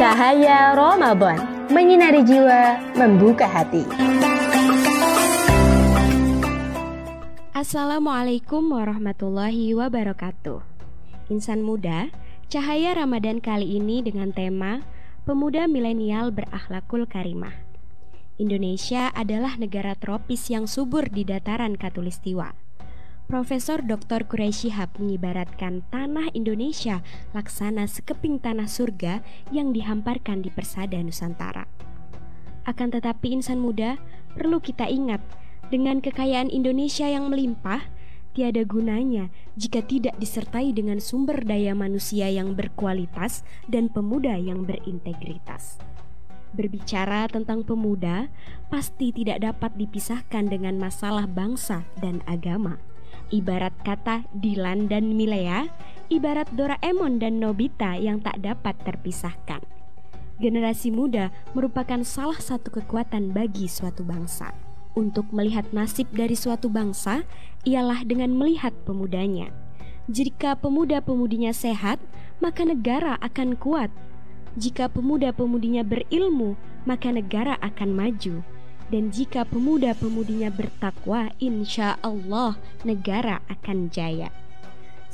Cahaya Ramadan, menyinari jiwa, membuka hati. Assalamualaikum warahmatullahi wabarakatuh. Insan muda, Cahaya Ramadan kali ini dengan tema Pemuda Milenial Berakhlakul Karimah. Indonesia adalah negara tropis yang subur di dataran Khatulistiwa. Profesor Dr. Quraish Shihab mengibaratkan tanah Indonesia laksana sekeping tanah surga yang dihamparkan di persada Nusantara. Akan tetapi insan muda, perlu kita ingat, dengan kekayaan Indonesia yang melimpah, tiada gunanya jika tidak disertai dengan sumber daya manusia yang berkualitas dan pemuda yang berintegritas. Berbicara tentang pemuda, pasti tidak dapat dipisahkan dengan masalah bangsa dan agama. Ibarat kata Dilan dan Milea, ibarat Doraemon dan Nobita yang tak dapat terpisahkan. Generasi muda merupakan salah satu kekuatan bagi suatu bangsa. Untuk melihat nasib dari suatu bangsa, ialah dengan melihat pemudanya. Jika pemuda-pemudinya sehat, maka negara akan kuat. Jika pemuda-pemudinya berilmu, maka negara akan maju. Dan jika pemuda-pemudinya bertakwa, insya Allah negara akan jaya.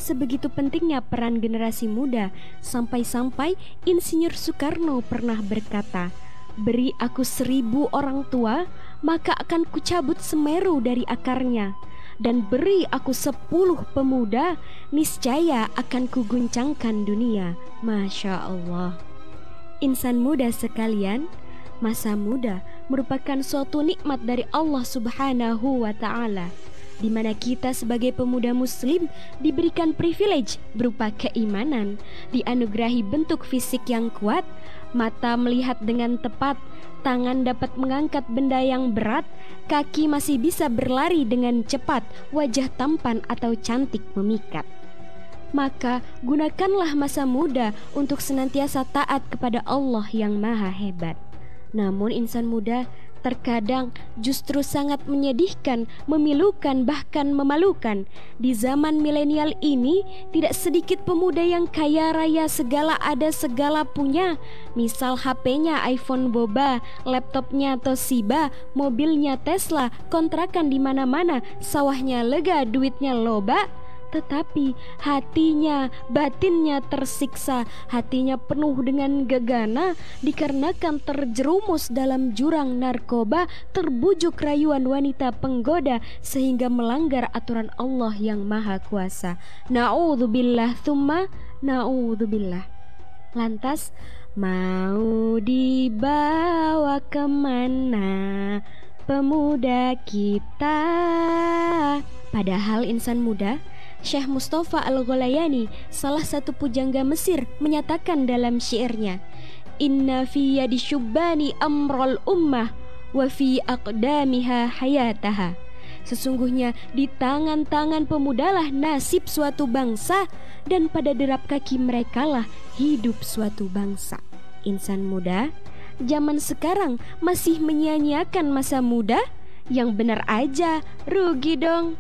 Sebegitu pentingnya peran generasi muda, sampai-sampai Insinyur Soekarno pernah berkata, "Beri aku 1000 orang tua, maka akan kucabut Semeru dari akarnya. Dan beri aku 10 pemuda, niscaya akan kuguncangkan dunia." Masya Allah. Insan muda sekalian, masa muda merupakan suatu nikmat dari Allah Subhanahu wa Ta'ala, di mana kita sebagai pemuda muslim diberikan privilege berupa keimanan, dianugerahi bentuk fisik yang kuat, mata melihat dengan tepat, tangan dapat mengangkat benda yang berat, kaki masih bisa berlari dengan cepat, wajah tampan atau cantik memikat. Maka gunakanlah masa muda untuk senantiasa taat kepada Allah yang maha hebat. Namun insan muda terkadang justru sangat menyedihkan, memilukan, bahkan memalukan. Di zaman milenial ini tidak sedikit pemuda yang kaya raya, segala ada segala punya. Misal HP-nya iPhone boba, laptopnya Toshiba, mobilnya Tesla, kontrakan di mana-mana, sawahnya lega, duitnya loba. Tetapi hatinya, batinnya tersiksa, hatinya penuh dengan gegana dikarenakan terjerumus dalam jurang narkoba, terbujuk rayuan wanita penggoda sehingga melanggar aturan Allah yang maha kuasa. Na'udzubillah tsumma na'udzubillah. Lantas, mau dibawa kemana pemuda kita? Padahal insan muda, Syekh Mustafa Al-Ghalayani, salah satu pujangga Mesir, menyatakan dalam syairnya, "Inna fi yadi syubbani amral ummah wa fi aqdamiha hayataha." Sesungguhnya di tangan-tangan pemudalah nasib suatu bangsa, dan pada derap kaki merekalah hidup suatu bangsa. Insan muda, zaman sekarang masih menyia-nyiakan masa muda? Yang benar aja, rugi dong.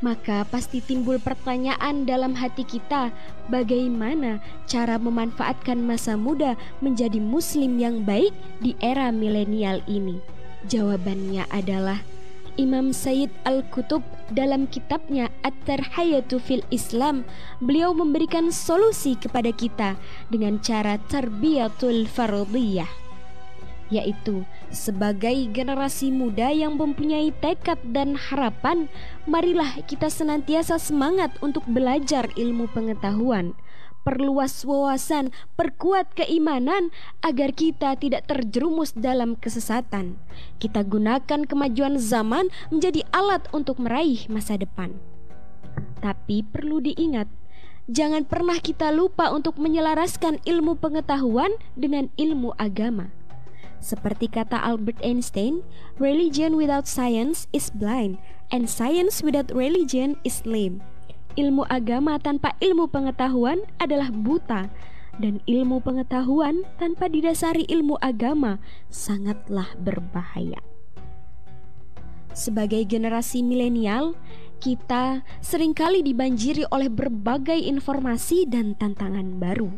Maka pasti timbul pertanyaan dalam hati kita, bagaimana cara memanfaatkan masa muda menjadi muslim yang baik di era milenial ini? Jawabannya adalah Imam Sayyid Al-Qutub dalam kitabnya At-Tarhayatu fil Islam, beliau memberikan solusi kepada kita dengan cara tarbiyatul fardiyah, yaitu sebagai generasi muda yang mempunyai tekad dan harapan, marilah kita senantiasa semangat untuk belajar ilmu pengetahuan, perluas wawasan, perkuat keimanan agar kita tidak terjerumus dalam kesesatan. Kita gunakan kemajuan zaman menjadi alat untuk meraih masa depan. Tapi perlu diingat, jangan pernah kita lupa untuk menyelaraskan ilmu pengetahuan dengan ilmu agama. Seperti kata Albert Einstein, "Religion without science is blind, and science without religion is lame." Ilmu agama tanpa ilmu pengetahuan adalah buta, dan ilmu pengetahuan tanpa didasari ilmu agama sangatlah berbahaya. Sebagai generasi milenial, kita seringkali dibanjiri oleh berbagai informasi dan tantangan baru.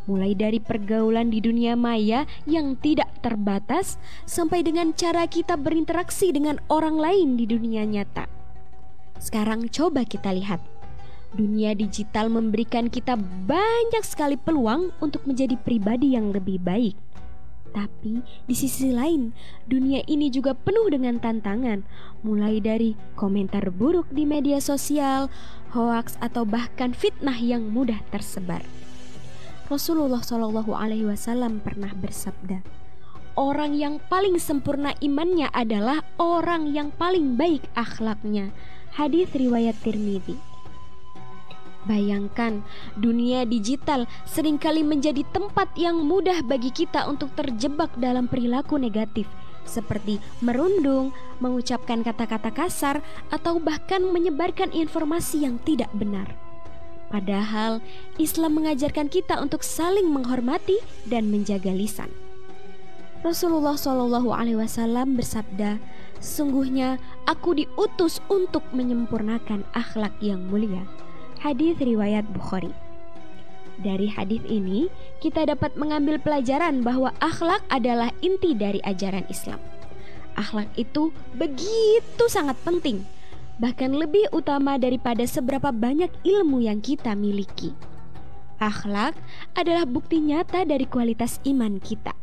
mulai dari pergaulan di dunia maya yang tidak terbatas sampai dengan cara kita berinteraksi dengan orang lain di dunia nyata. Sekarang coba kita lihat, dunia digital memberikan kita banyak sekali peluang untuk menjadi pribadi yang lebih baik. Tapi di sisi lain, dunia ini juga penuh dengan tantangan, mulai dari komentar buruk di media sosial, hoaks atau bahkan fitnah yang mudah tersebar. Rasulullah SAW pernah bersabda, orang yang paling sempurna imannya adalah orang yang paling baik akhlaknya. Hadis riwayat Tirmidzi. Bayangkan, dunia digital seringkali menjadi tempat yang mudah bagi kita untuk terjebak dalam perilaku negatif, seperti merundung, mengucapkan kata-kata kasar, atau bahkan menyebarkan informasi yang tidak benar. Padahal Islam mengajarkan kita untuk saling menghormati dan menjaga lisan. Rasulullah SAW bersabda, sesungguhnya aku diutus untuk menyempurnakan akhlak yang mulia. Hadis riwayat Bukhari. Dari hadis ini kita dapat mengambil pelajaran bahwa akhlak adalah inti dari ajaran Islam. Akhlak itu begitu sangat penting, bahkan lebih utama daripada seberapa banyak ilmu yang kita miliki. Akhlak adalah bukti nyata dari kualitas iman kita.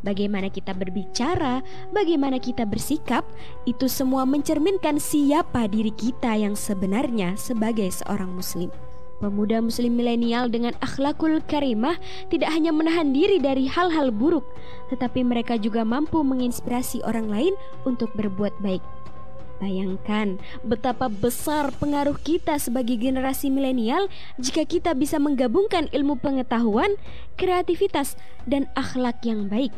Bagaimana kita berbicara, bagaimana kita bersikap, itu semua mencerminkan siapa diri kita yang sebenarnya sebagai seorang muslim. Pemuda muslim milenial dengan akhlakul karimah tidak hanya menahan diri dari hal-hal buruk, tetapi mereka juga mampu menginspirasi orang lain untuk berbuat baik. Bayangkan betapa besar pengaruh kita sebagai generasi milenial jika kita bisa menggabungkan ilmu pengetahuan, kreativitas, dan akhlak yang baik.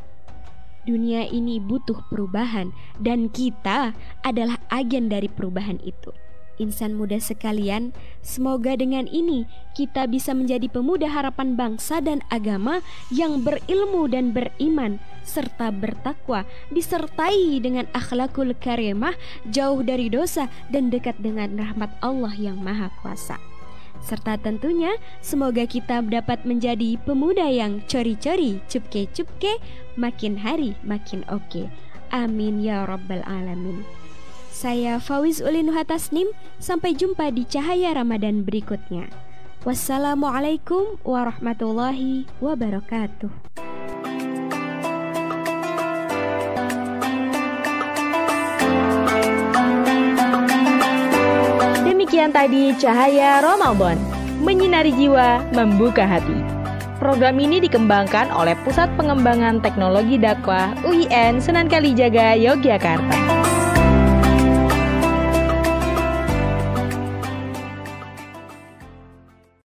Dunia ini butuh perubahan dan kita adalah agen dari perubahan itu. Insan muda sekalian, semoga dengan ini kita bisa menjadi pemuda harapan bangsa dan agama yang berilmu dan beriman serta bertakwa, disertai dengan akhlakul karimah, jauh dari dosa dan dekat dengan rahmat Allah yang Maha Kuasa. Serta tentunya semoga kita dapat menjadi pemuda yang cori-cori, cupke-cupke, makin hari makin oke. Amin ya rabbal alamin. Saya Fawiz Ulin Nuhatasnim, sampai jumpa di Cahaya Ramadan berikutnya. Wassalamualaikum warahmatullahi wabarakatuh. Demikian tadi Cahaya Ramadan, menyinari jiwa, membuka hati. Program ini dikembangkan oleh Pusat Pengembangan Teknologi Dakwah UIN Sunan Kalijaga, Yogyakarta.